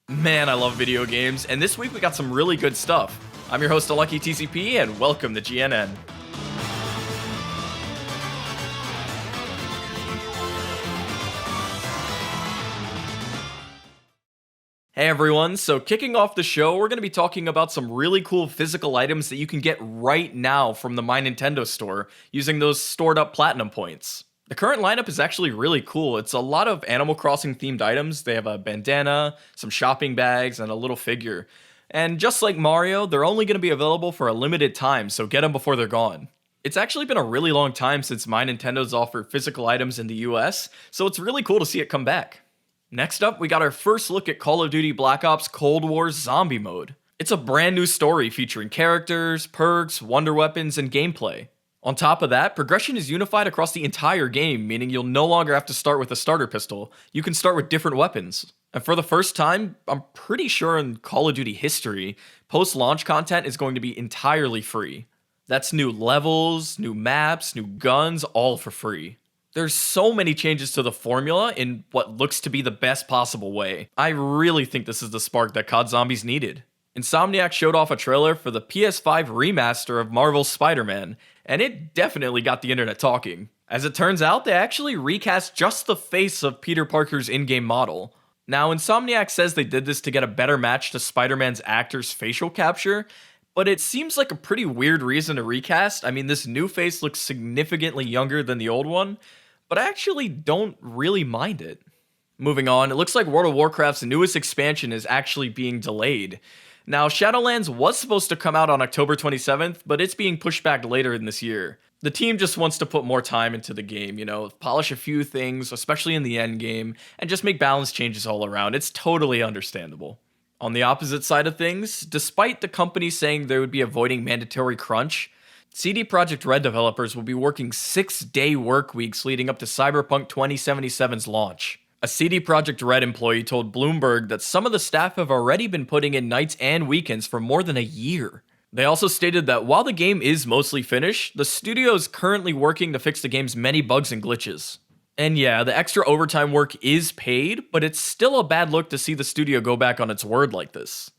Man, I love video games, and this week we got some really good stuff. I'm your host, Lucky TCP, and welcome to GNN. Hey everyone, so kicking off the show, we're going to be talking about some really cool physical items that you can get right now from the My Nintendo store using those stored up platinum points. The current lineup is actually really cool. It's a lot of Animal Crossing themed items. They have a bandana, some shopping bags, and a little figure. And just like Mario, they're only going to be available for a limited time, so get them before they're gone. It's actually been a really long time since My Nintendo's offered physical items in the US, so it's really cool to see it come back. Next up, we got our first look at Call of Duty Black Ops Cold War Zombie Mode. It's a brand new story featuring characters, perks, wonder weapons, and gameplay. On top of that, progression is unified across the entire game, meaning you'll no longer have to start with a starter pistol. You can start with different weapons. And for the first time, I'm pretty sure in Call of Duty history, post-launch content is going to be entirely free. That's new levels, new maps, new guns, all for free. There's so many changes to the formula in what looks to be the best possible way. I really think this is the spark that COD Zombies needed. Insomniac showed off a trailer for the PS5 remaster of Marvel's Spider-Man, and it definitely got the internet talking. As it turns out, they actually recast just the face of Peter Parker's in-game model. Now, Insomniac says they did this to get a better match to Spider-Man's actor's facial capture, but it seems like a pretty weird reason to recast. I mean, this new face looks significantly younger than the old one, but I actually don't really mind it. Moving on, it looks like World of Warcraft's newest expansion is actually being delayed. Now, Shadowlands was supposed to come out on October 27th, but it's being pushed back later in this year. The team just wants to put more time into the game, polish a few things, especially in the end game, and just make balance changes all around. It's totally understandable. On the opposite side of things, despite the company saying they would be avoiding mandatory crunch, CD Projekt Red developers will be working 6-day work weeks leading up to Cyberpunk 2077's launch. A CD Projekt Red employee told Bloomberg that some of the staff have already been putting in nights and weekends for more than a year. They also stated that while the game is mostly finished, the studio is currently working to fix the game's many bugs and glitches. And yeah, the extra overtime work is paid, but it's still a bad look to see the studio go back on its word like this.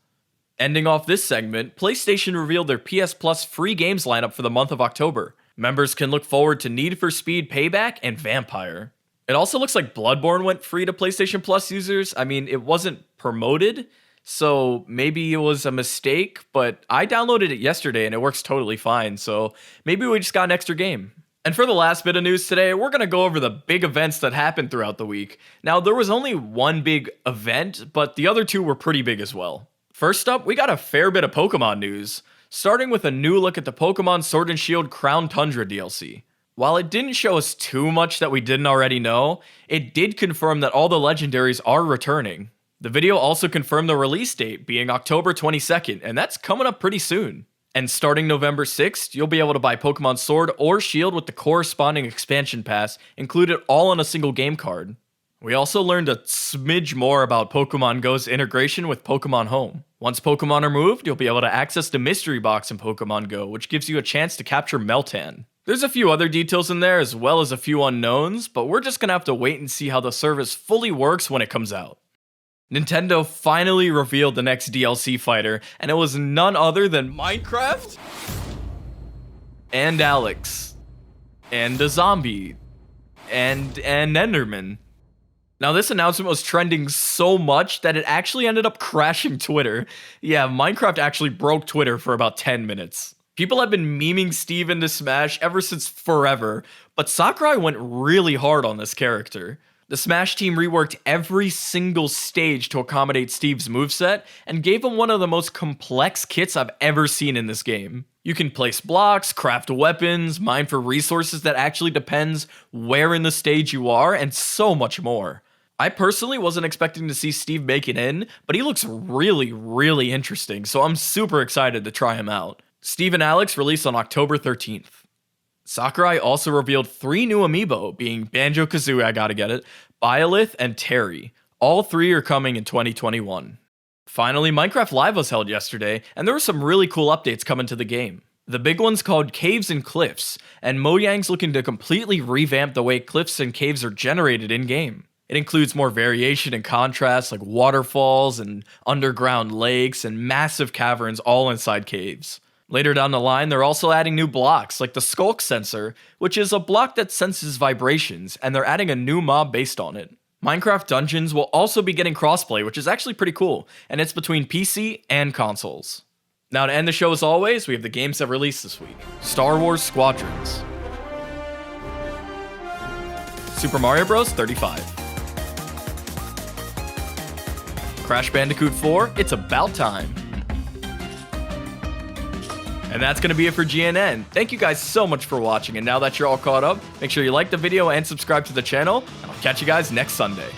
Ending off this segment, PlayStation revealed their PS Plus free games lineup for the month of October. Members can look forward to Need for Speed Payback and Vampire. It also looks like Bloodborne went free to PlayStation Plus users. I mean, it wasn't promoted, so maybe it was a mistake, but I downloaded it yesterday and it works totally fine, so maybe we just got an extra game. And for the last bit of news today, we're going to go over the big events that happened throughout the week. Now, there was only one big event, but the other two were pretty big as well. First up, we got a fair bit of Pokemon news, starting with a new look at the Pokemon Sword and Shield Crown Tundra DLC. While it didn't show us too much that we didn't already know, it did confirm that all the legendaries are returning. The video also confirmed the release date being October 22nd, and that's coming up pretty soon. And starting November 6th, you'll be able to buy Pokemon Sword or Shield with the corresponding expansion pass, included all on a single game card. We also learned a smidge more about Pokemon Go's integration with Pokemon Home. Once Pokemon are moved, you'll be able to access the mystery box in Pokemon Go, which gives you a chance to capture Meltan. There's a few other details in there as well as a few unknowns, but we're just gonna have to wait and see how the service fully works when it comes out. Nintendo finally revealed the next DLC fighter, and it was none other than Minecraft and Alex and a zombie and an Enderman. Now, this announcement was trending so much that it actually ended up crashing Twitter. Yeah, Minecraft actually broke Twitter for about 10 minutes. People have been memeing Steve into Smash ever since forever, but Sakurai went really hard on this character. The Smash team reworked every single stage to accommodate Steve's moveset and gave him one of the most complex kits I've ever seen in this game. You can place blocks, craft weapons, mine for resources that actually depends where in the stage you are, and so much more. I personally wasn't expecting to see Steve make it in, but he looks really, really interesting, so I'm super excited to try him out. Steve and Alex released on October 13th. Sakurai also revealed 3 new amiibo, being Banjo-Kazooie, I gotta get it, Byleth, and Terry. All 3 are coming in 2021. Finally, Minecraft Live was held yesterday, and there were some really cool updates coming to the game. The big one's called Caves and Cliffs, and Mojang's looking to completely revamp the way cliffs and caves are generated in-game. It includes more variation and contrast, like waterfalls and underground lakes and massive caverns all inside caves. Later down the line, they're also adding new blocks, like the Skulk Sensor, which is a block that senses vibrations, and they're adding a new mob based on it. Minecraft Dungeons will also be getting crossplay, which is actually pretty cool, and it's between PC and consoles. Now to end the show as always, we have the games that released this week. Star Wars Squadrons. Super Mario Bros. 35. Crash Bandicoot 4, It's About Time. And that's going to be it for GNN. Thank you guys so much for watching, and now that you're all caught up, make sure you like the video and subscribe to the channel, and I'll catch you guys next Sunday.